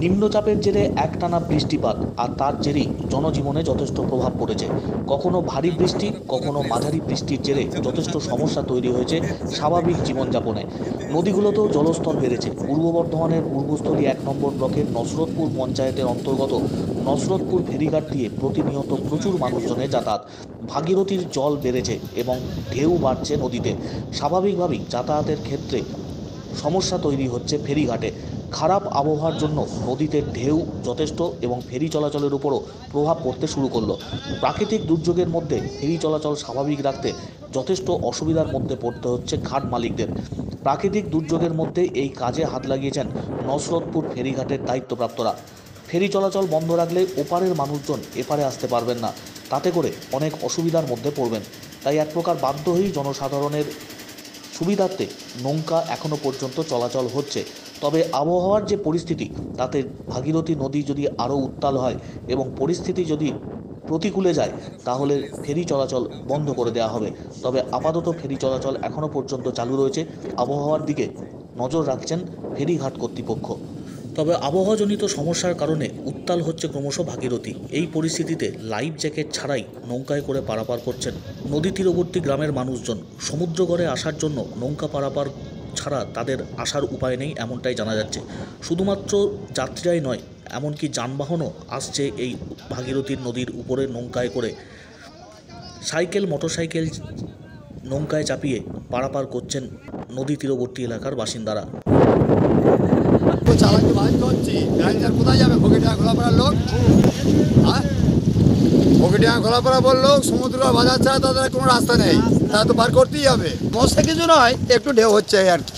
নিম্নচাপের জেরে একটানা বৃষ্টিপাত আর তার জেরেই জনজীবনে যথেষ্ট প্রভাব পড়েছে। কখনো ভারী বৃষ্টি, কখনো মাঝারি বৃষ্টির জেরে যথেষ্ট সমস্যা তৈরি হয়েছে স্বাভাবিক জীবনযাপনে। নদীগুলোতেও জলস্তর বেড়েছে। পূর্ব বর্ধমানের পূর্বস্থলী 1 নম্বর ব্লকের নসরতপুর পঞ্চায়েতের অন্তর্গত নসরতপুর ফেরিঘাট দিয়ে প্রতিনিয়ত প্রচুর মানুষজনের যাতায়াত। ভাগীরথীর জল বেড়েছে এবং ঢেউ বাড়ছে নদীতে। স্বাভাবিকভাবেই যাতায়াতের ক্ষেত্রে সমস্যা তৈরি হচ্ছে ফেরিঘাটে। খারাপ আবহাওয়ার জন্য নদীতে ঢেউ যথেষ্ট এবং ফেরি চলাচলের উপরও প্রভাব পড়তে শুরু করলো। প্রাকৃতিক দুর্যোগের মধ্যে ফেরি চলাচল স্বাভাবিক রাখতে যথেষ্ট অসুবিধার মধ্যে পড়তে হচ্ছে ঘাট মালিকদের। প্রাকৃতিক দুর্যোগের মধ্যে এই কাজে হাত লাগিয়েছেন নসরতপুর ফেরিঘাটের দায়িত্বপ্রাপ্তরা। ফেরি চলাচল বন্ধ রাখলে ওপারের মানুষজন এপারে আসতে পারবেন না, তাতে করে অনেক অসুবিধার মধ্যে পড়বেন। তাই এক প্রকার বাধ্য হয়েই জনসাধারণের সুবিধার্থে নৌকা এখনও পর্যন্ত চলাচল হচ্ছে। তবে আবহাওয়ার যে পরিস্থিতি, তাতে ভাগীরথী নদী যদি আরও উত্তাল হয় এবং পরিস্থিতি যদি প্রতিকূলে যায়, তাহলে ফেরি চলাচল বন্ধ করে দেওয়া হবে। তবে আপাতত ফেরি চলাচল এখনও পর্যন্ত চালু রয়েছে। আবহাওয়ার দিকে নজর রাখছেন ফেরিঘাট কর্তৃপক্ষ। তবে আবহাওয়াজনিত সমস্যার কারণে উত্তাল হচ্ছে ক্রমশ ভাগীরথী। এই পরিস্থিতিতে লাইফ জ্যাকেট ছাড়াই নৌকায় করে পারাপার করছেন নদী তীরবর্তী গ্রামের মানুষজন। সমুদ্রগড়ে আসার জন্য নৌকা পারাপার ছাড়া তাদের আসার উপায় নেই, এমনটাই জানা যাচ্ছে। শুধুমাত্র যাত্রীরাই নয়, এমনকি যানবাহনও আসছে এই ভাগীরথীর নদীর উপরে নৌকায় করে। সাইকেল, মোটরসাইকেল নৌকায় চাপিয়ে পারাপার করছেন নদী তীরবর্তী এলাকার বাসিন্দারা। চালাকি বাজ করছি, কোথায় যাবে? ফকিরডাঙ্গা খোলাপাড়ার লোক, হ্যাঁ, ফকিরডাঙ্গা খোলাপাড়া বললো সমুদ্র বাজার ছাড়া তাদের কোনো রাস্তা নেই, তা তো পার করতেই হবে। সমস্যা কিছু নয়, একটু ঢেউ হচ্ছে আর কি।